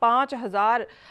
5000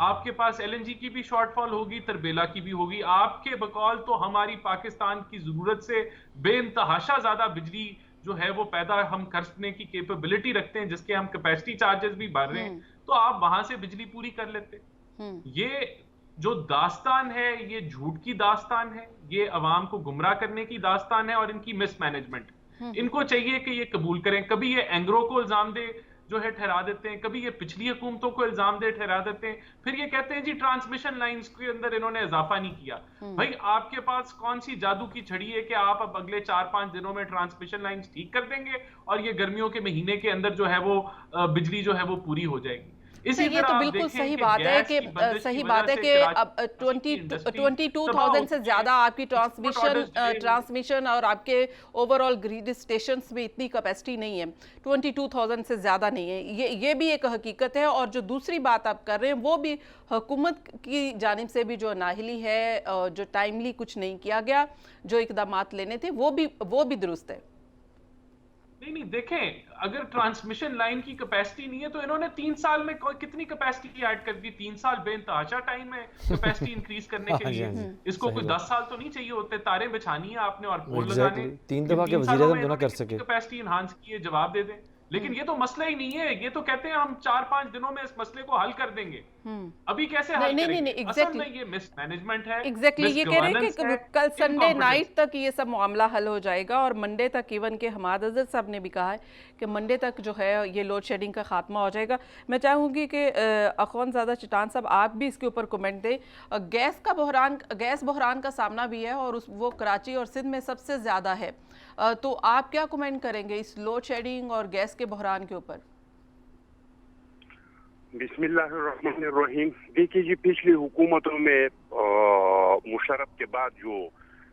آپ کے پاس LNG کی بھی شارٹ فال ہوگی, تربیلا کی بھی ہوگی. آپ کے بقول تو ہماری پاکستان کی ضرورت سے بے انتہاشا زیادہ بجلی جو ہے وہ پیدا ہم کرنے کی کیپیبلٹی رکھتے ہیں, جس کے ہم کیپیسٹی چارجز بھی بھر رہے ہیں, تو آپ وہاں سے بجلی پوری کر لیتے. یہ جو داستان ہے یہ جھوٹ کی داستان ہے, یہ عوام کو گمراہ کرنے کی داستان ہے, اور ان کی مس مینجمنٹ. ان کو چاہیے کہ یہ قبول کریں. کبھی یہ اینگرو کو الزام دے جو ہے ٹھہرا دیتے ہیں, کبھی یہ پچھلی حکومتوں کو الزام دے ٹھہرا دیتے ہیں, پھر یہ کہتے ہیں جی ٹرانسمیشن لائنز کے اندر انہوں نے اضافہ نہیں کیا. بھائی آپ کے پاس کون سی جادو کی چھڑی ہے کہ آپ اب اگلے 4-5 دنوں میں ٹرانسمیشن لائنز ٹھیک کر دیں گے اور یہ گرمیوں کے مہینے کے اندر جو ہے وہ بجلی جو ہے وہ پوری ہو جائے گی. یہ تو بالکل صحیح بات ہے کہ اب 22,000 سے زیادہ آپ کی ٹرانسمیشن اور آپ کے اوور آل گریڈ اسٹیشنز میں اتنی کیپیسٹی نہیں ہے, 22,000 سے زیادہ نہیں ہے. یہ بھی ایک حقیقت ہے. اور جو دوسری بات آپ کر رہے ہیں وہ بھی حکومت کی جانب سے بھی جو نااہلی ہے, جو ٹائملی کچھ نہیں کیا گیا, جو اقدامات لینے تھے وہ بھی درست ہے. نہیں دیکھیں, اگر ٹرانسمیشن لائن کی کیپیسٹی نہیں ہے تو انہوں نے 3 سال میں کتنی کیپیسٹی ایڈ کر دی. 3 سال بے انتہاشا ٹائم ہے کیپیسٹی انکریز کرنے کے لیے. اس کو کوئی 10 سال تو نہیں چاہیے ہوتے. تاریں بچھانی ہے آپ نے اور پول لگانے. 3 دفعہ کے وزیر اعظم تو نہ کر سکے. کیپیسٹی انہانس کیے, جواب دے دیں. لیکن یہ تو مسئلہ ہی نہیں ہے. یہ تو کہتے ہیں ہم 4-5 دنوں میں اس مسئلے کو حل کر دیں گے. ابھی کیسے حل کریں گے؟ اصل میں یہ مس مینجمنٹ ہے. یہ کہہ رہے ہیں کہ کل سنڈے نائٹ تک یہ سب معاملہ حل ہو جائے گا, اور منڈے تک ایون کہ حماد اظہر صاحب نے بھی کہا ہے کہ منڈے تک جو ہے یہ لوڈ شیڈنگ کا خاتمہ ہو جائے گا. میں چاہوں گی کہ اخوان زادہ چٹان صاحب آپ بھی اس کے اوپر کومنٹ دیں. گیس بحران کا سامنا بھی ہے اور وہ کراچی اور سندھ میں سب سے زیادہ ہے, تو آپ کیا کومنٹ کریں گے اس لوڈ شیڈنگ اور گیس کے بحران کے اوپر؟ بسم اللہ الرحمن الرحیم. دیکھیے جی, پچھلی حکومتوں میں مشرف کے بعد جو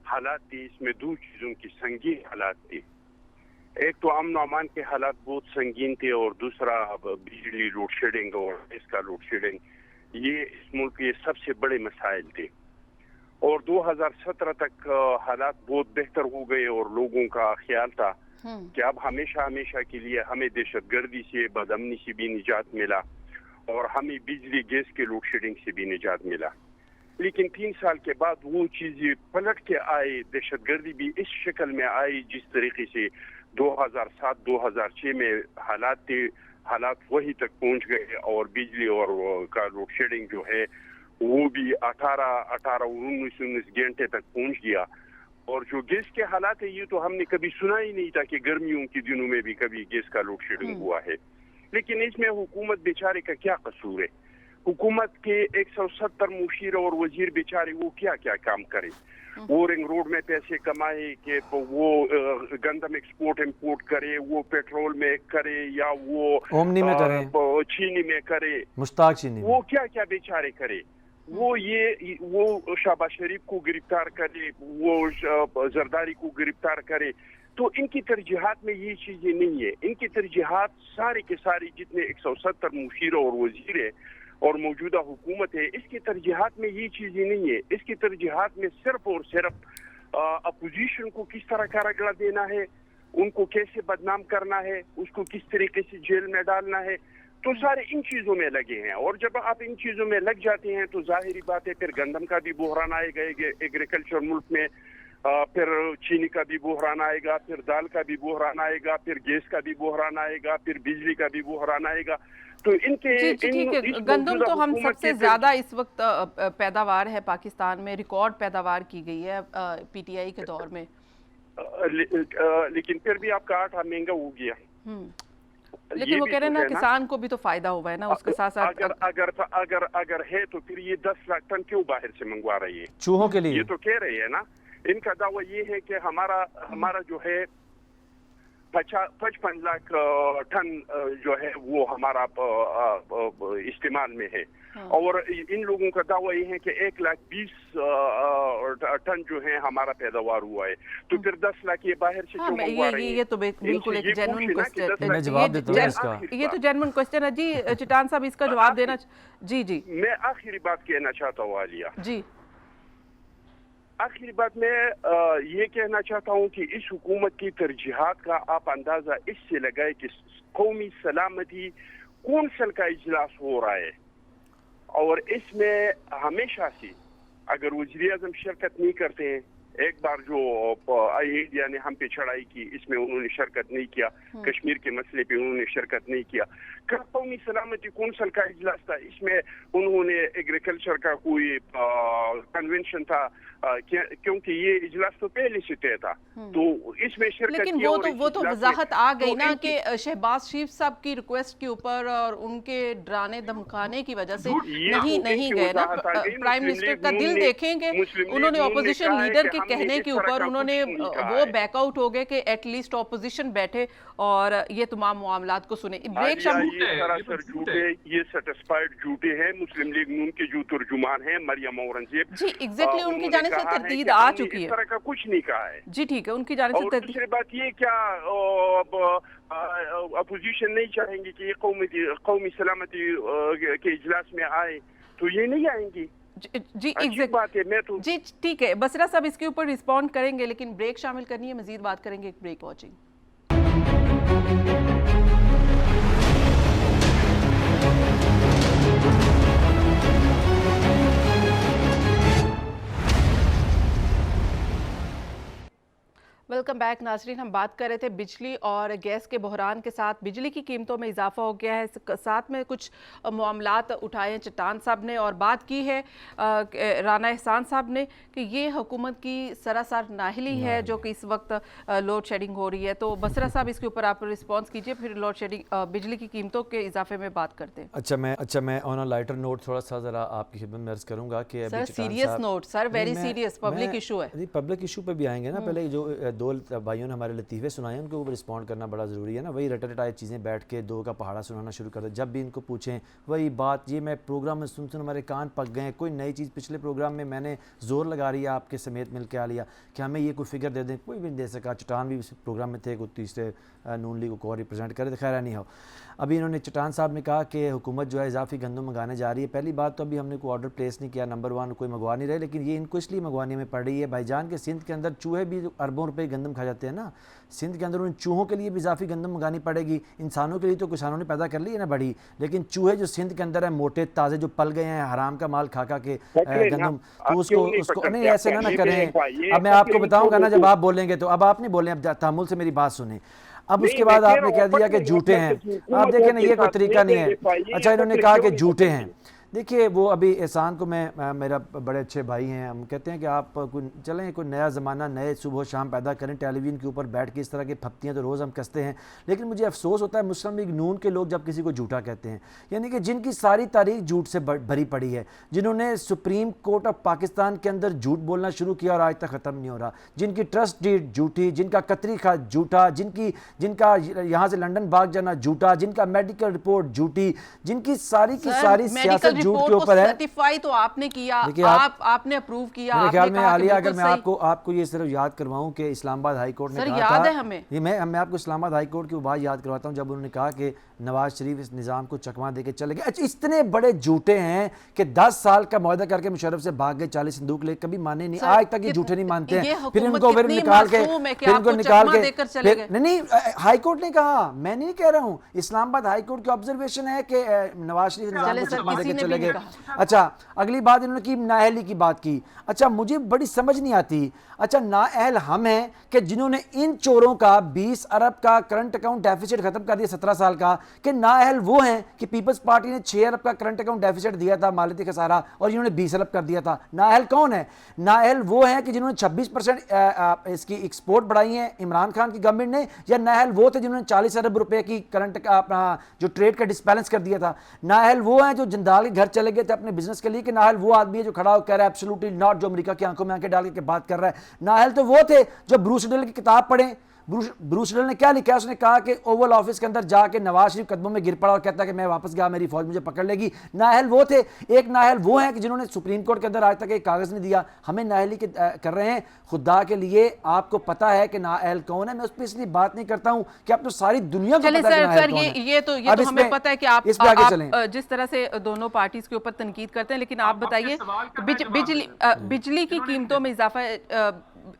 حالات تھی, اس میں 2 چیزوں کی سنگین حالات تھی. ایک تو امن و امان کے حالات بہت سنگین تھے, اور دوسرا بجلی لوڈ شیڈنگ اور اس کا لوڈ شیڈنگ. یہ اس ملک کے سب سے بڑے مسائل تھے. اور 2017 تک حالات بہت بہتر ہو گئے, اور لوگوں کا خیال تھا کہ اب ہمیشہ کے لیے ہمیں دہشت گردی سے, بدامنی سے بھی نجات ملا, اور ہمیں بجلی گیس کے لوڈ شیڈنگ سے بھی نجات ملا. لیکن 3 سال کے بعد وہ چیزیں پلٹ کے آئی. دہشت گردی بھی اس شکل میں آئی جس طریقے سے 2007-2006 میں حالات تھے, حالات وہی تک پہنچ گئے, اور بجلی اور کا لوڈ شیڈنگ جو ہے وہ بھی 18-19 گھنٹے تک پہنچ گیا. اور جو گیس کے حالات ہیں, یہ تو ہم نے کبھی سنا ہی نہیں تھا کہ گرمیوں کے دنوں میں بھی کبھی گیس کا لوڈ شیڈنگ ہوا ہے. لیکن اس میں حکومت بیچارے کا کیا قصور ہے؟ حکومت کے 170 مشیر اور وزیر بیچارے وہ کیا کام کرے؟ وہ رنگ روڈ میں پیسے کمائے کہ وہ گندم ایکسپورٹ امپورٹ کرے, وہ پیٹرول میں کرے, یا وہ اومنی میں کرے, چینی میں کرے, مشتاق چینی, وہ کیا بیچارے کرے. وہ شہباز شریف کو گرفتار کرے, وہ زرداری کو گرفتار کرے. تو ان کی ترجیحات میں یہ چیزیں نہیں ہے. ان کی ترجیحات سارے کے سارے جتنے 170 مشیر اور وزیر ہیں اور موجودہ حکومت ہے, اس کی ترجیحات میں یہ چیزیں نہیں ہے. اس کی ترجیحات میں صرف اور صرف اپوزیشن کو کس طرح کا رگڑا دینا ہے, ان کو کیسے بدنام کرنا ہے, اس کو کس طریقے سے جیل میں ڈالنا ہے. تو سارے ان چیزوں میں لگے ہیں. اور جب آپ ان چیزوں میں لگ جاتے ہیں تو ظاہری بات ہے پھر گندم کا بھی بحران آئے گا ایگریکلچر ملک میں, پھر چینی کا بھی بحران آئے گا, پھر دال کا بھی بحران آئے گا, پھر گیس کا بھی بحران آئے گا, پھر بجلی کا بھی بحران آئے گا. تو ان کے گندم تو ہم سب سے زیادہ اس وقت پیداوار ہے پاکستان میں, ریکارڈ پیداوار کی گئی ہے پی ٹی آئی کے دور میں. لیکن پھر بھی آپ کا آٹا مہنگا ہو گیا. لیکن وہ کہہ رہے ہیں نا کسان کو بھی تو فائدہ ہوا ہے نا اس کے ساتھ ساتھ. اگر ہے تو پھر یہ 10 لاکھ ٹن کیوں باہر سے منگوا رہی ہے چوہوں کے لیے؟ یہ تو کہہ رہے ہیں نا. ان کا دعویٰ یہ ہے کہ ہمارا جو ہے 55 لاکھ ٹن جو ہے وہ ہمارا استعمال میں ہے, اور ان لوگوں کا دعویٰ یہ ہے کہ 1,20,000 ٹن جو ہے ہمارا پیداوار ہوا ہے. تو پھر 10 لاکھ یہ باہر سے کیوں منگوا رہے ہیں؟ یہ تو بالکل ایک جینوئن کوسچن. میں جواب دیتا ہوں اس کا. یہ تو جینوئن کوسچن ہے جی. چٹان صاحب اس کا جواب دینا. جی میں آخری بات کہنا چاہتا ہوں عالیہ. جی آخری بات میں یہ کہنا چاہتا ہوں کہ اس حکومت کی ترجیحات کا آپ اندازہ اس سے لگائے کہ قومی سلامتی کونسل کا اجلاس ہو رہا ہے, اور اس میں ہمیشہ سے اگر وزیر اعظم شرکت نہیں کرتے ہیں، ایک بار جو انڈیا نے ہم پہ چڑھائی کی اس میں انہوں نے شرکت نہیں کیا، کشمیر کے مسئلے پہ انہوں نے شرکت نہیں کیا، قومی سلامتی کونسل کا اجلاس تھا اس میں انہوں نے ایگریکلچر کا کوئی کنونشن تھا، کیونکہ یہ اجلاس تو پہلے سے طے تھا تو اس میں شرکت لیکن وہ تو وضاحت آ گئی نا کہ شہباز شریف صاحب کی ریکویسٹ کے اوپر اور ان کے ڈرانے دھمکانے کی وجہ سے نہیں گئے نا. پرائم منسٹر کا دل دیکھیں گے، انہوں نے اپوزیشن لیڈر کے کہنے کے اوپر انہوں نے وہ بیک آؤٹ ہو گئے کہ ایٹ لیسٹ اپوزیشن بیٹھے اور یہ تمام معاملات کو سنیں. بریک سراسر جھوٹے، یہ سیٹسفائیڈ جھوٹے ہیں. مسلم لیگ نون کے جو ترجمان ہیں مریم اورنگزیب، جی ایگزیکٹلی ان کی جانب سے تردید آ چکی ہے، اس طرح کا کچھ نہیں کہا ہے. جی ٹھیک ہے، ان کی جانب سے تردید. دوسری بات یہ کیا اپوزیشن نہیں چاہیں گی کہ یہ قومی سلامتی کے اجلاس میں آئے تو یہ نہیں آئیں گی. جی ایگزیکٹ جی ٹھیک ہے. بصرہ صاحب اس کے اوپر رسپونڈ کریں گے لیکن بریک شامل کرنی ہے، مزید بات کریں گے. ایک بریک واچنگ. ویلکم بیک ناظرین. ہم بات کر رہے تھے بجلی اور گیس کے بحران کے ساتھ بجلی کی قیمتوں میں اضافہ ہو گیا ہے، ساتھ میں کچھ معاملات اٹھائے ہیں چٹان صاحب نے اور بات کی ہے رانا احسان صاحب نے کہ یہ حکومت کی سراسر نااہلی ہے جو کہ اس وقت لوڈ شیڈنگ ہو رہی ہے. تو بصرہ صاحب اس کے اوپر آپ رسپانس کیجئے، پھر لوڈ شیڈنگ بجلی کی قیمتوں کے اضافے میں بات کرتے ہیں. اچھا میں آن اے لائٹر نوٹ تھوڑا سا ذرا آپ کی خدمت میں عرض کروں گا کہ sir serious note, sir very serious public issue ہے. پبلک ایشو پہ بھی آئیں گے نا. پہلے جو دو بھائیوں نے ہمارے لطیفے سنائے ہیں ان کے اوپر رسپونڈ کرنا بڑا ضروری ہے نا. وہی رٹائے چیزیں بیٹھ کے دو کا پہاڑا سنانا شروع کر دیں. جب بھی ان کو پوچھیں وہی بات، یہ میں پروگرام میں سن ہمارے کان پک گئے. کوئی نئی چیز پچھلے پروگرام میں نے زور لگا رہی ہے آپ کے سمیت مل کے آ لیا کہ ہمیں یہ کوئی فگر دے دیں، کوئی بھی نہیں دے سکا. چٹان بھی اس پروگرام میں تھے، کوئی تیسرے نون لیگ کو ریپرزینٹ کرے، خیر نہیں ہو. ابھی انہوں نے چٹان صاحب نے کہا کہ حکومت جو ہے اضافی گندم منگانے جا رہی ہے. پہلی بات تو ابھی ہم نے کوئی آرڈر پلیس نہیں کیا، نمبر 1 کوئی منگوا نہیں رہے، لیکن یہ ان کو اس لیے منگوانے میں پڑ رہی ہے بھائی جان کہ سندھ کے اندر چوہے بھی اربوں روپے گندم کھا جاتے ہیں نا. سندھ کے اندر ان چوہوں کے لیے بھی اضافی گندم منگانی پڑے گی. انسانوں کے لیے تو کسانوں نے پیدا کر لی ہے نا بڑی، لیکن چوہے جو سندھ کے اندر ہیں موٹے تازے جو پل گئے ہیں حرام کا مال کھا کے گندم، تو اس کو نہیں ایسے نہ کریں. اب میں آپ کو بتاؤں گا نا جب آپ بولیں گے تو اب آپ نہیں بولیں، اب تحمل سے میری بات سنیں. اب اس کے بعد آپ نے کہہ دیا کہ جھوٹے ہیں. آپ دیکھیں نا یہ کوئی طریقہ نہیں ہے. اچھا انہوں نے کہا کہ جھوٹے ہیں. دیکھیے وہ ابھی احسان کو میرا بڑے اچھے بھائی ہیں، ہم کہتے ہیں کہ آپ چلیں کوئی نیا زمانہ نئے صبح و شام پیدا کریں، ٹیلی ویژن کے اوپر بیٹھ کے اس طرح کی پھپتیاں تو روز ہم کستے ہیں. لیکن مجھے افسوس ہوتا ہے مسلم لیگ نون کے لوگ جب کسی کو جھوٹا کہتے ہیں، یعنی کہ جن کی ساری تاریخ جھوٹ سے بھری پڑی ہے، جنہوں نے سپریم کورٹ آف پاکستان کے اندر جھوٹ بولنا شروع کیا اور آج تک ختم نہیں ہو رہا، جن کی ٹرسٹ ڈیڈ جھوٹی، جن کا قطری خط جھوٹا، جن کا یہاں سے لنڈن بھاگ جانا جھوٹا، جن کا میڈیکل رپورٹ جھوٹی، جن کی ساری سیاست جھوٹ کے اوپر ہے. سرٹیفائی تو آپ نے کیا، آپ نے اپروو کیا. میرے خیال میں عالیہ اگر میں آپ کو یہ صرف یاد کرواؤں کہ اسلام آباد ہائی کورٹ نے کہا تھا، یاد ہے ہمیں، میں آپ کو اسلام آباد ہائی کورٹ کی وہ بات یاد کرواتا ہوں جب انہوں نے کہا کہ نواز شریف اس نظام کو چکما دے کے چلے گئے. اچھا اتنے بڑے جھوٹے ہیں کہ 10 سال کا معاہدہ کر کے مشرف سے بھاگ گئے، 40 صندوق لے کبھی مانے نہیں. آج تک یہ جھوٹے نہیں مانتے ہیں. پھر ان کو نکال کے نہیں ہائی کورٹ نے کہا، میں نہیں کہہ رہا ہوں، اسلام آباد ہائی کورٹ کی آبزرویشن ہے کہ نواز شریف نظام کو چکما دے کے چلے گئے. اچھا اگلی بات انہوں نے کی نااہلی کی بات کی. اچھا مجھے بڑی سمجھ نہیں آتی، اچھا نااہل ہم ہیں کہ جنہوں نے ان چوروں کا 20 ارب کا کرنٹ اکاؤنٹ ڈیفیسٹ ختم کر دیا 17 سال کا، کہ نااہل وہ ہیں کہ پیپلز پارٹی نے 6 ارب کا کرنٹ اکاؤنٹ ڈیفیسٹ دیا تھا مالیتی خسارہ اور انہوں نے 20 ارب کر دیا تھا. نااہل کون ہے؟ نااہل وہ ہیں کہ جنہوں نے 26% اس کی ایکسپورٹ بڑھائی ہیں عمران خان کی گورنمنٹ نے، یا نااہل وہ تھے جنہوں نے 40 ارب روپے کی کرنٹ اپنا جو ٹریڈ کا ڈسبیلنس کر دیا تھا. نااہل وہ ہیں جو جندال کے گھر چلے گئے تھے اپنے بزنس کے لیے، کہ نااہل وہ آدمی ہے جو کھڑا ہو کہہ رہا ہے ایبسولوٹلی ناٹ، جو امریکہ کی آنکھوں میں آنکھیں ڈال کے بات کر رہا ہے. نااہل تو وہ تھے جو بروس ڈیل کی کتاب پڑھیں. بروس ڈیل نے کیا لکھا ہے؟ اس نے کہا کہ اوول آفس کے اندر جا کے نواز شریف قدموں میں گر پڑا اور کہتا ہے کہ میں واپس گیا، میری فوج مجھے پکڑ لے گی. نااہل وہ تھے. ایک نااہل وہ ہیں کہ جنہوں نے سپریم کورٹ کے اندر آج تک ایک کاغذ نہیں دیا. ہمیں نااہلی کر رہے ہیں. خدا کے لیے آپ کو پتا ہے کہ نااہل کون ہے. میں اس پہ اس لیے بات نہیں کرتا ہوں کہ اب تو ساری دنیا کو پتا ہے کہ نااہل کون ہے. یہ تو ہمیں پتا ہے کہ آپ جس طرح سے دونوں پارٹیز کے اوپر تنقید کرتے ہیں، لیکن آپ بتائیے بجلی کی قیمتوں میں اضافہ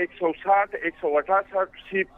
160 168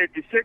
86,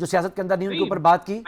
جو سیاست کے اندر نہیں ان کے اوپر بات کی.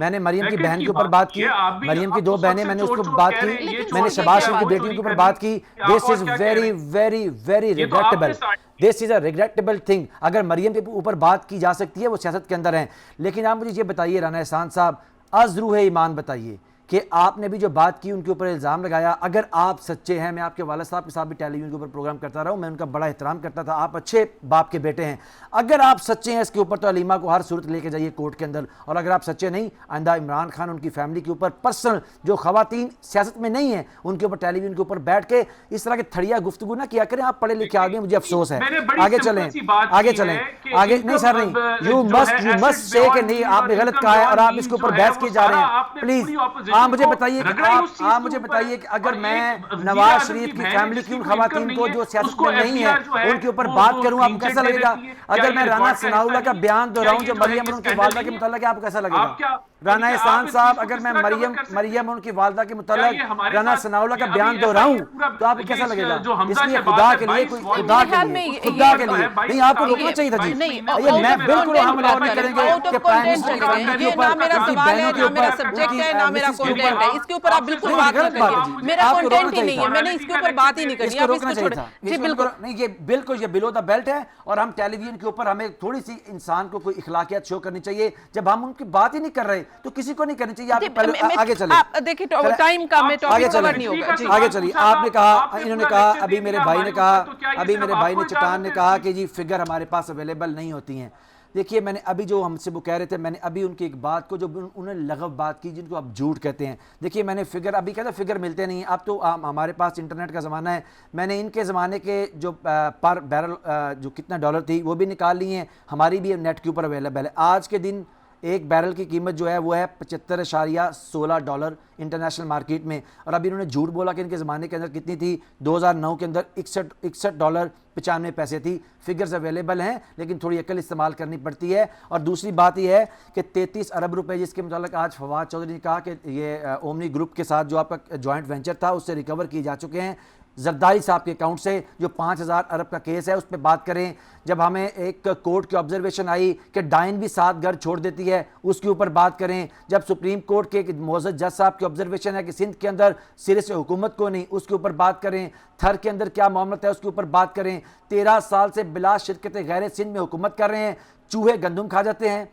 میں نے مریم کی بہن کے اوپر بات کی, مریم کی 2 بہنیں میں نے اس کو بات کی, میں نے شہباز شریف کی بیٹیوں کے اوپر بات کی. This is very very very regrettable, this is a regrettable thing. اگر مریم کے اوپر بات کی جا سکتی ہے, وہ سیاست کے اندر ہیں. لیکن آپ مجھے یہ بتائیے رانا احسان صاحب, از روح ایمان بتائیے کہ آپ نے بھی جو بات کی ان کے اوپر الزام لگایا, اگر آپ سچے ہیں, میں آپ کے والد صاحب کے ساتھ بھی ٹیلی ویژن کے اوپر پروگرام کرتا رہا ہوں, میں ان کا بڑا احترام کرتا تھا, آپ اچھے باپ کے بیٹے ہیں, اگر آپ سچے ہیں اس کے اوپر تو علیمہ کو ہر صورت لے کے جائیے کورٹ کے اندر. اور اگر آپ سچے نہیں, آئندہ عمران خان ان کی فیملی کے اوپر پرسنل جو خواتین سیاست میں نہیں ہیں ان کے اوپر ٹیلی ویژن کے اوپر بیٹھ کے اس طرح کے تھڑیا گفتگو نہ کیا کریں. آپ پڑھے لکھے آگے, مجھے افسوس ہے. آگے چلیں, آگے چلیں, آگے نہیں سر نہیں, یو مسٹ سے کہ نہیں آپ نے غلط کہا ہے اور آپ اس کے اوپر بحث کیے جا رہے ہیں. پلیز آپ مجھے بتائیے آپ مجھے بتائیے کہ اگر میں نواز شریف کی فیملی کی ان خواتین کو جو سیاست میں نہیں ہے ان کے اوپر بات کروں, آپ کو کیسا لگے گا؟ اگر میں رانا ثناء اللہ کا بیان دہراؤں جو مریم اور ان کی والدہ کے متعلق ہے, آپ کو کیسا لگے گا؟ رانا احسان صاحب, اگر میں مریم اور ان کی والدہ کے متعلق رانا ثناء اللہ کا بیان دہراؤں تو آپ کو کیسا لگے گا؟ اس لیے خدا کے لیے, خدا کے لیے نہیں, آپ کو روکنا چاہیے تھا. جی میں بالکل ہم لوگ نہیں کریں گے کہ پرائم منسٹر کی فیملی کے اوپر, ان کی بہنوں کے اوپر, سبجیکٹ ہے نہ میرا کنٹینٹ ہے, اس کے اوپر آپ بالکل بات نہیں کریے. میرا کنٹینٹ ہی نہیں ہے, میں نے اس کے اوپر بات ہی نہیں کرنی. آپ اس کو چھوڑیں. جی بالکل نہیں, یہ بالکل یہ بلو دا بیلٹ ہے. اور ہم ٹیلی ویژن کے اوپر ہمیں تھوڑی سی انسان کو کوئی اخلاقیات شو کرنی چاہیے. جب ہم ان کی بات ہی نہیں کر رہے تو کسی کو نہیں کرنی چاہیے. آپ پہلے آگے چلیں, دیکھیں ٹائم کا میں ٹاپک کور نہیں ہوگا. آگے چلیے. آپ نے کہا, انہوں نے کہا, ابھی میرے بھائی نے کہا, ابھی میرے بھائی نے چٹان نے کہا کہ جی فگر ہمارے پاس اویلیبل نہیں ہوتی ہیں. دیکھیے میں نے ابھی جو ہم سے وہ کہہ رہے تھے, میں نے ابھی ان کی ایک بات کو جو انہوں نے لغو بات کی جن کو آپ جھوٹ کہتے ہیں, دیکھیے میں نے فگر ابھی کہتا فگر ملتے نہیں. اب تو ہمارے پاس انٹرنیٹ کا زمانہ ہے, میں نے ان کے زمانے کے جو پر بیرل جو کتنا ڈالر تھی وہ بھی نکال لی ہیں, ہماری بھی نیٹ کے اوپر اویلیبل ہے. آج کے دن ایک بیرل کی قیمت جو ہے وہ ہے $75.16 انٹرنیشنل مارکیٹ میں. اور ابھی انہوں نے جھوٹ بولا کہ ان کے زمانے کے اندر کتنی تھی, 2009 کے اندر $61.95 تھی. فگرز اویلیبل ہیں لیکن تھوڑی عقل استعمال کرنی پڑتی ہے. اور دوسری بات یہ ہے کہ 33 ارب روپے جس کے متعلق آج فواد چودھری نے کہا کہ یہ اومنی گروپ کے ساتھ جو آپ کا جوائنٹ وینچر تھا اس سے ریکور کیے جا چکے ہیں زرداری صاحب کے اکاؤنٹ سے. جو 5000 ارب کا کیس ہے اس پہ بات کریں. جب ہمیں ایک کورٹ کی آبزرویشن آئی کہ ڈائن بھی 7 گھر چھوڑ دیتی ہے, اس کے اوپر بات کریں. جب سپریم کورٹ کے معزز جج صاحب کی آبزرویشن ہے کہ سندھ کے اندر سرے سے حکومت کو نہیں, اس کے اوپر بات کریں. تھر کے اندر کیا معاملت ہے اس کے اوپر بات کریں. 13 سال سے بلا شرکت غیر سندھ میں حکومت کر رہے ہیں, چوہے گندم کھا جاتے ہیں.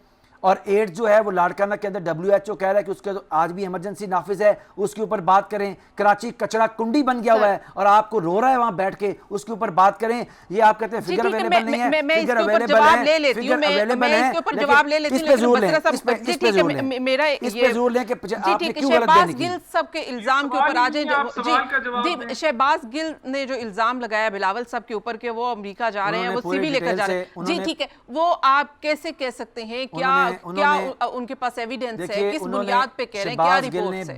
اور ایڈز جو ہے وہ لاڑکانہ کے اندر WHO کہہ رہا ہے کہ اس کے آج بھی ایمرجنسی نافذ ہے, اس کے اوپر بات کریں. کراچی کچڑا کنڈی بن گیا ہوا ہے اور آپ کو رو رہا ہے وہاں بیٹھ کے, اس کے اوپر بات کریں. یہ آپ کہتے ہیں فگر اویلیبل نہیں ہے, فگر اویلیبل ہے, فگر اویلیبل ہے, لیکن اس پہ زور لیں, اس پہ زور لیں, اس پہ زور لیں کہ آپ نے کیوں غلط دینے کی. گل سب کے الزام کے اوپر آ جائیں. جی شہباز گل نے جو الزام لگایا بلاول صاحب کے اوپر کہ وہ امریکہ جا رہے ہیں, وہ CV لے کر جا رہے ہیں, جی ٹھیک ہے, وہ آپ کیسے کہہ سکتے ہیں, کیا ان کے پاس ایویڈنس ہے, کس بنیاد پہ کہہ رہے ہیں, کیا رپورٹس ہیں؟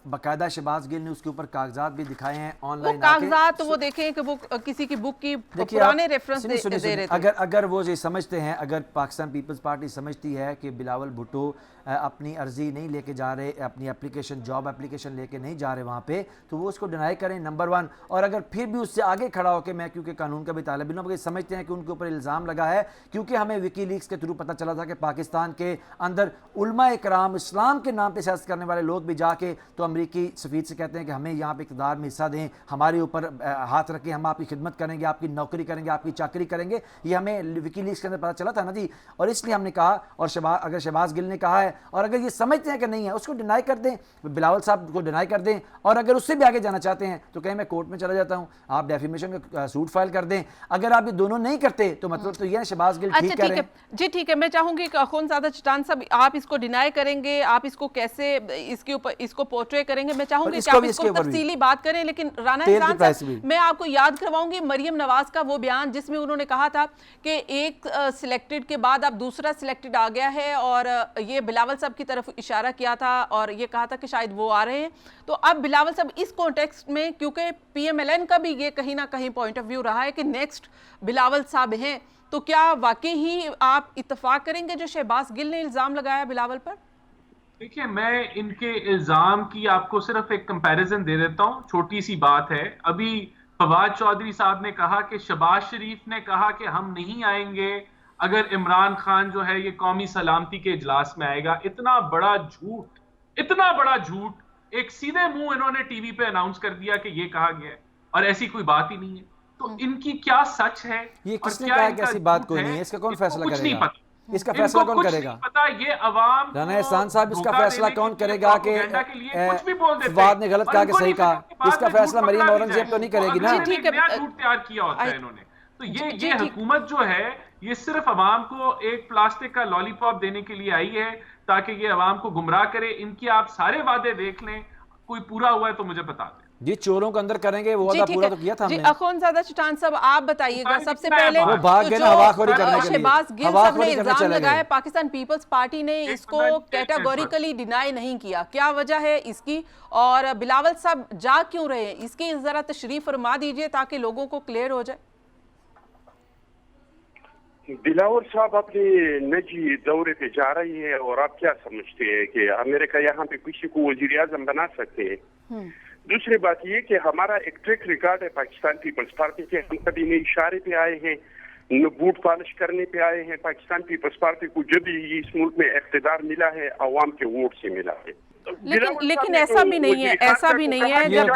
باقاعدہ شہباز گل نے اس کے اوپر کاغذات بھی دکھائے ہیں آن لائن. وہ کاغذات وہ دیکھیں کہ وہ کسی کی بک کی پرانے ریفرنس دے رہے تھے. اگر وہ یہ سمجھتے ہیں, اگر پاکستان پیپلز پارٹی سمجھتی ہے کہ بلاول بھٹو اپنی عرضی نہیں لے کے جا رہے, اپنی اپلیکیشن جاب اپلیکیشن لے کے نہیں جا رہے وہاں پہ, تو وہ اس کو ڈینائی کریں نمبر 1. اور اگر پھر بھی اس سے آگے کھڑا ہو کہ میں کیونکہ قانون کا بھی طالب علم ہوں, سمجھتے ہیں کہ ان کے اوپر الزام لگا ہے, کیونکہ ہمیں وکی لیکس کے تھرو پتہ چلا تھا کہ پاکستان کے اندر علماء کرام اسلام کے نام پہ سیاست کرنے والے لوگ بھی جا کے تو امریکی سفیر سے کہتے ہیں کہ ہمیں یہاں پہ اقتدار میں حصہ دیں, ہمارے اوپر ہاتھ رکھیں, ہم آپ کی خدمت کریں گے, آپ کی نوکری کریں گے, آپ کی چاکری کریں گے. یہ ہمیں وکی لیکس کے اندر پتہ چلا تھا نا جی. اور اس لیے ہم نے کہا, اور اگر شہباز گل نے کہا ہے, اور اگر یہ سمجھتے ہیں کہ نہیں ہے, اس کو ڈینائی کر دیں, بلاول صاحب کو ڈینائی کر دیں. اور اگر اس سے بھی آگے جانا چاہتے ہیں تو کہیں میں کورٹ میں چلا جاتا ہوں, آپ ڈیفیمیشن کا سوٹ فائل کر دیں. اگر آپ یہ دونوں نہیں کرتے تو مطلب تو یہ ہے شہباز گل ٹھیک کر رہے ہیں. جی ٹھیک ہے, میں چاہوں گی کہ خونزادہ چٹان صاحب آپ اس کو ڈینائی کریں گے, آپ اس کو کیسے اس کے اوپر اس کو پورٹری کریں گے, میں چاہوں گی کہ آپ اس کو تفصیلی بات کریں. لیکن رانا احسان صاحب میں آپ کو یاد کرواؤں گی مریم نواز کا وہ بیان جس میں انہوں نے کہا تھا کہ ایک سلیکٹڈ کے بعد اب دوسرا سلیکٹڈ آ گیا ہے, اور یہ بلاول صاحب کی طرف اشارہ کیا تھا اور یہ کہا تھا کہ شاید وہ آ رہے ہیں. تو اب بلاول صاحب اس کانٹیکسٹ میں, کیونکہ PMLN کا بھی یہ کہیں نہ کہیں پوائنٹ آف ویو رہا ہے کہ نیکسٹ بلاول صاحب ہیں, تو کیا واقعی ہی آپ اتفاق کریں گے جو شہباز گل نے الزام لگایا بلاول پر؟ دیکھیں میں ان کے الزام کی آپ کو صرف ایک کمپیریزن دے دیتا ہوں, چھوٹی سی بات ہے. ابھی فواد چودھری صاحب نے کہا کہ شہباز شریف نے کہا کہ ہم نہیں آئیں گے, اگر عمران خان جو ہے یہ قومی سلامتی کے اجلاس میں آئے گا. اتنا بڑا جھوٹ ایک سیدھے منہ انہوں نے ٹی وی پہ اناؤنس کر دیا کہ یہ کہا گیا ہے اور ایسی کوئی بات ہی نہیں ہے. تو ان کی کیا سچ ہے یہ کس نے کہا کہ ایسی بات کوئی نہیں ہے؟ اس کا کون فیصلہ کرے گا؟ اس کا فیصلہ کون کرے گا؟ پتا یہ عوام رانا احسان صاحب اس کا فیصلہ کون کرے گا کہ فواد نے غلط کہا کہ صحیح کہا؟ اس کا فیصلہ مریم اورنگزیب تو نہیں کرے گی نا. ٹھیک ہے، نیا جھوٹ تیار کیا ہوتا ہے انہوں نے. تو یہ حکومت جو ہے یہ صرف عوام کو ایک پلاسٹک کا لالی پاپ دینے کے لیے آئی ہے تاکہ یہ عوام کو گمراہ کرے. ان کی آپ سارے وعدے دیکھ لیں، کوئی پورا ہوا ہے تو مجھے بتا دیں. جی چوروں کو اندر کریں گے، وہ وعدہ پورا تو کیا تھا ہم نے. جی اخونزادہ چٹان صاحب آپ بتائیے گا سب سے پہلے وہ بھاگ گئے نا ہواخوری کرنے کے لیے. شہباز گل صاحب نے الزام لگایا پاکستان پیپلز پارٹی نے اس کو کیٹاگوریکلی ڈینائی نہیں کیا، کیا وجہ ہے اس کی؟ اور بلاول صاحب جا کیوں رہے ہیں؟ اس کی ذرا تشریح فرما دیجئے تاکہ لوگوں کو کلیئر ہو جائے. بلاول صاحب اپنے نجی دورے پہ جا رہی ہے اور آپ کیا سمجھتے ہیں کہ امریکہ یہاں پہ کسی کو وزیر اعظم بنا سکتے ہیں؟ دوسری بات یہ کہ ہمارا ایک ٹریک ریکارڈ ہے پاکستان پیپلز پارٹی کے. ہم کبھی نہ اشارے پہ آئے ہیں نہ بوٹ پالش کرنے پہ آئے ہیں. پاکستان پیپلز پارٹی کو جب بھی اس ملک میں اقتدار ملا ہے عوام کے ووٹ سے ملا ہے. لیکن ایسا بھی نہیں ہے، ایسا بھی نہیں ہے. جب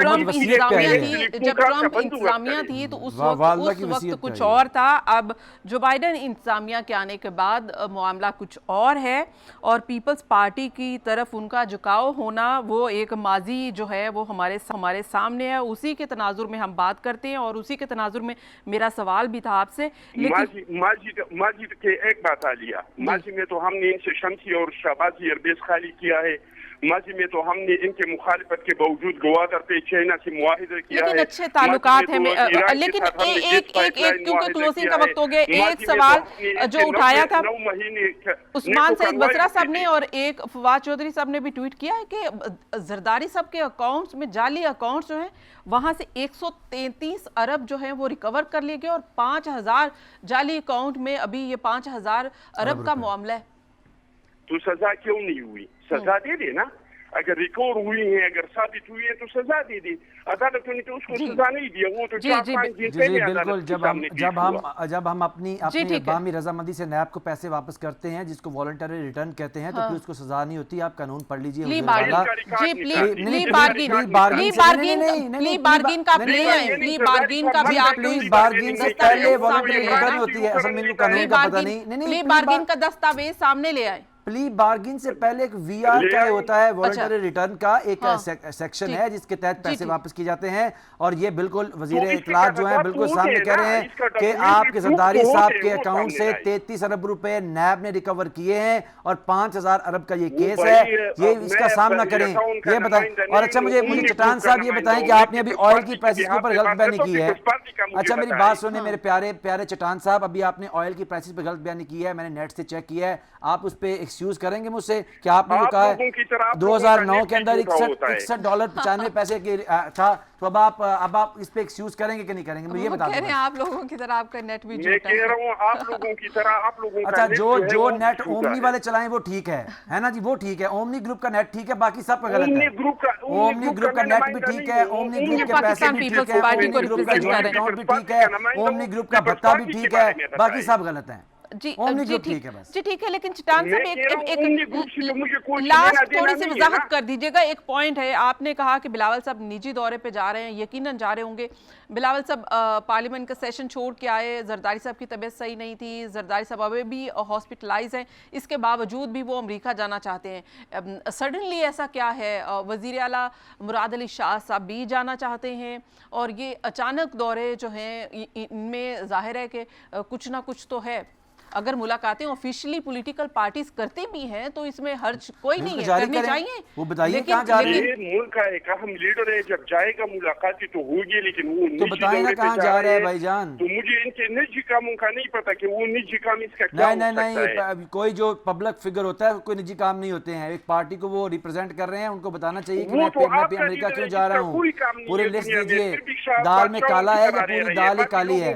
ٹرمپ انتظامیہ تھی تو اس وقت کچھ اور تھا. اب جو بائیڈن انتظامیہ کے آنے کے بعد معاملہ کچھ اور ہے اور پیپلز پارٹی کی طرف ان کا جھکاؤ ہونا وہ ایک ماضی جو ہے وہ ہمارے سامنے ہے. اسی کے تناظر میں ہم بات کرتے ہیں اور اسی کے تناظر میں میرا سوال بھی تھا آپ سے. ماضی کے ایک بات عالیہ، ماضی میں تو ہم نے ان سے شمسی اور شہبازی ایئربیس خالی کیا ہے. ماضی میں تو ہم نے ان کے مخالفت کے باوجود گوادر پہ چائنا سے معاہدہ کیا ہے. لیکن اچھے تعلقات ہیں. لیکن ایک کیونکہ کلوزنگ کا وقت ہو گیا، ایک سوال جو اٹھایا تھا عثمان سعید بصرہ صاحب نے اور ایک فواد چودھری صاحب نے بھی ٹویٹ کیا ہے کہ زرداری صاحب کے اکاؤنٹس میں جعلی اکاؤنٹس جو ہیں وہاں سے 133 ارب جو ہیں وہ ریکور کر لیے گئے اور 5000 جعلی اکاؤنٹ میں ابھی یہ 5000 ارب کا معاملہ ہے. تو سزا کیوں نہیں ہوئی؟ سزا دے دے نا. اگر ریکور ہوئی ہیں، اگر ثابت ہوئی ہے تو سزا دے دی. عدالتوں نے تو اس کو سزا نہیں دیا. وہ تو 4-5 دن پہلے بالکل جب ہم اپنی عوامی رضامندی سے نیب کو پیسے واپس کرتے ہیں جس کو والنٹری ریٹرن کہتے ہیں تو پھر اس کو سزا نہیں ہوتی. آپ قانون پڑھ لیجئے. پلی بارگین کا دستاویز سامنے لے آئے. پلی بارگین سے پہلے ایک وی آر کا ہوتا ہے والنٹری ریٹرن کا ایک سیکشن ہے جس کے تحت پیسے واپس کیے جاتے ہیں. اور یہ بالکل وزیر اطلاعات جو ہیں بالکل سامنے کہہ رہے ہیں کہ آپ کے زرداری صاحب کے اکاؤنٹ سے 33 ارب روپے نیب نے ریکور کیے ہیں اور 5000 ارب کا یہ کیس ہے. یہ اس کا سامنا کریں. یہ بتائیں. اور اچھا مجھے چٹان صاحب یہ بتائیں کہ آپ نے ابھی آئل کی پرائسز کے اوپر غلط بیانی کی ہے. اچھا میری بات سنیں میرے پیارے چٹان صاحب، ابھی آپ نے آئل کی پرائسز پہ غلط بیانی کی ہے. میں نے نیٹ سے چیک کیا ہے. آپ اس پہ ایکسکیوز کریں گے مجھ سے کہ آپ نے جو کہا ہے 2009 کے اندر $61.95 کی تھا، تو اب آپ اس پہ ایکسکیوز کریں گے کہ نہیں کریں گے؟ مجھے یہ بتا دیں. آپ لوگوں کی طرح آپ کا نیٹ بھی میں کہہ رہا ہوں آپ لوگوں کی طرح آپ لوگوں کا اچھا جو نیٹ اومنی والے چلائیں وہ ٹھیک ہے نا جی، وہ ٹھیک ہے. اومنی گروپ کا نیٹ ٹھیک ہے، باقی سب کا غلط ہے. اومنی گروپ کا نیٹ بھی ٹھیک ہے، اومنی گروپ کے پیسے بھی ٹھیک ہے، اومنی گروپ کا جوائنٹ اکاؤنٹ بھی ٹھیک ہے، اومنی گروپ کا بھتہ بھی ٹھیک ہے، باقی سب غلط ہیں. جی ٹھیک ہے. لیکن چٹان صاحب ایک لاسٹ تھوڑی سی وضاحت کر دیجئے گا. ایک پوائنٹ ہے، آپ نے کہا کہ بلاول صاحب نجی دورے پہ جا رہے ہیں، یقیناً جا رہے ہوں گے. بلاول صاحب پارلیمنٹ کا سیشن چھوڑ کے آئے، زرداری صاحب کی طبیعت صحیح نہیں تھی، زرداری صاحب ابھی بھی ہاسپٹلائز ہیں، اس کے باوجود بھی وہ امریکہ جانا چاہتے ہیں. سڈنلی ایسا کیا ہے؟ وزیر اعلیٰ مراد علی شاہ صاحب بھی جانا چاہتے ہیں اور یہ اچانک دورے جو ہیں ان میں ظاہر ہے کہ کچھ نہ کچھ تو ہے. اگر ملاقاتیں آفیشلی پولیٹیکل پارٹیز کرتے بھی ہیں تو اس میں حرج کوئی نہیں ہے، کرنی چاہیے. وہ بتائیے کہاں جا رہے ہیں؟ ملک کا ایک اہم لیڈر ہے، جب جائے گا ملاقاتیں تو ہوگی، لیکن وہ تو بتائیں نا کہاں جا رہے ہیں بھائی جان. تو مجھے ان کے نجی کاموں کا نہیں پتا کہ وہ نجی کام اس کا کیا ہو سکتا ہے. نہیں، کوئی جو پبلک فگر ہوتا ہے کوئی نجی کام نہیں ہوتے ہیں. ایک پارٹی کو وہ ریپرزینٹ کر رہے ہیں، ان کو بتانا چاہیے کہ میں امریکہ کیوں جا رہا ہوں. پوری لسٹ دیجئے، دال میں کالا ہے یا پوری دال ہی کالی ہے؟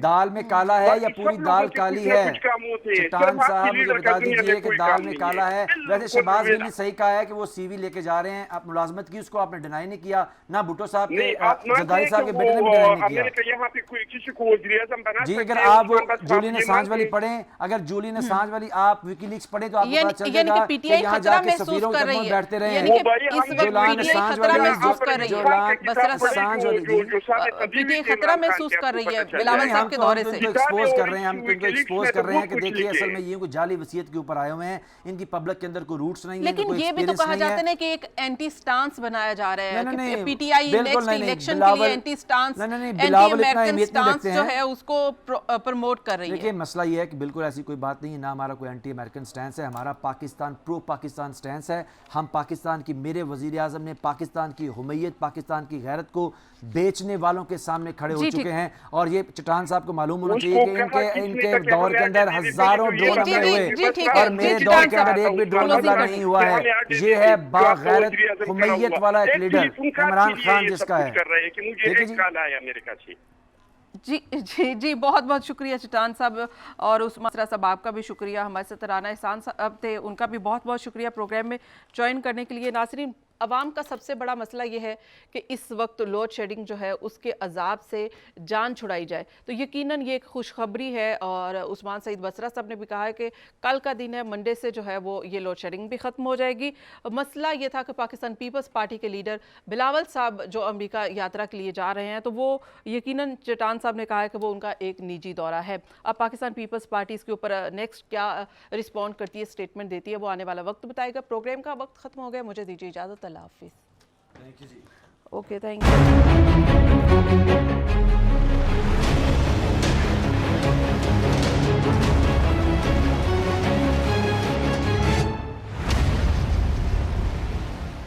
دال میں کالا ہے یا پوری دال کالی ہے؟ چٹان صرف صاحب آپ کی مجھے لیڈر بتا کا دنیا دیجئے میں کہ کوئی دال کام میں نہیں کالا ہے. بالکل ویسے شہباز بالکل نے صحیح کہا ہے کہ وہ سی وی لے کے جا رہے ہیں, آپ ملازمت کی, اس کو آپ نے ڈینائی نہیں کیا, نہ بھٹو صاحب کے زرداری صاحب کے بیٹے نے بھی ڈینائی نہیں کیا. امریکہ یہاں پہ کوئی کسی کو وزیر اعظم بنا جی سکتے اگر ہیں آپ عثمان بٹ صاحب جولین یہ اسانج والی مانتے ہیں. پڑھیں, اگر جولین اسانج والی آپ وکی لیکس پڑھیں تو آپ کو پتا چل جائے یعنی گا کہ پی ٹی کہ آئی یہاں جا خطرہ کے محسوس سفیروں کر کے رہی قدموں ہے, بیٹھتے رہے یعنی ہیں. کہ بھائی اس ہم وقت جولان پی ٹی آئی اسانج خطرہ والی محسوس کر رہی ہے, بسرا اسانج والی پی ٹی آئی خطرہ محسوس کر رہی ہے بلاول نہیں, صاحب کے دورے سے. ان کو ایکسپوز کر رہے ہیں, ہم ان کو ایکسپوز کر رہے ہیں کہ دیکھیے اصل میں یہ کوئی جعلی وصیت کے اوپر آئے ہوئے ہیں, ان کی پبلک کے اندر کوئی روٹس نہیں ہیں, لیکن کوئی یہ بھی تو ایکسپیرینس کہا نہیں ہے. جاتا ہے کہ ایک اینٹی سٹانس بنایا جا رہا ہے کہ نہیں پی ٹی آئی بالکل نیکسٹ نہیں, الیکشن کے لیے anti stance, anti American stance جو ہے اس کو پروموٹ کر رہی ہے. دیکھیں مسئلہ یہ ہے کہ بالکل ایسی کوئی بات نہیں ہے, نہ ہمارا کوئی اینٹی امریکن سٹینس ہے, ہمارا پاکستان پرو پاکستان سٹینس ہے. ہم پاکستان کی, میرے وزیر اعظم نے پاکستان کی حمیت, پاکستان کی غیرت کو بیچنے والوں کے سامنے کھڑے ہو چکے ہیں, اور یہ چٹان صاحب کو معلوم ہونا چاہیے کہ ان کے دور کے اندر ہزاروں ڈرون حملے ہوئے اور میرے دور کے اندر ایک بھی ڈرون حملہ نہیں ہوا ہے. یہ ہے باغیرت حمیت والا ایک لیڈر عمران خان جس کا ہے. دیکھیں جی جی بہت بہت شکریہ چٹان صاحب, اور اس مسئلہ صاحب آپ کا بھی شکریہ, ہمارے ساتھ رانا احسان صاحب تھے, ان کا بھی بہت بہت شکریہ پروگرام میں جوائن کرنے کے لیے. ناظرین, عوام کا سب سے بڑا مسئلہ یہ ہے کہ اس وقت لوڈ شیڈنگ جو ہے اس کے عذاب سے جان چھڑائی جائے, تو یقیناً یہ ایک خوشخبری ہے. اور عثمان سعید بصرہ صاحب نے بھی کہا ہے کہ کل کا دن ہے, منڈے سے جو ہے وہ یہ لوڈ شیڈنگ بھی ختم ہو جائے گی. مسئلہ یہ تھا کہ پاکستان پیپلز پارٹی کے لیڈر بلاول صاحب جو امریکہ یاترا کے لیے جا رہے ہیں, تو وہ یقیناً چٹان صاحب نے کہا ہے کہ وہ ان کا ایک نجی دورہ ہے. اب پاکستان پیپلز پارٹی اس کے اوپر نیکسٹ کیا رسپونڈ کرتی ہے, اسٹیٹمنٹ دیتی ہے, وہ آنے والا وقت بتائے گا. پروگرام کا وقت ختم ہو گیا, مجھے دیجیے اجازت, اللہ حافظ. Okay, thank you.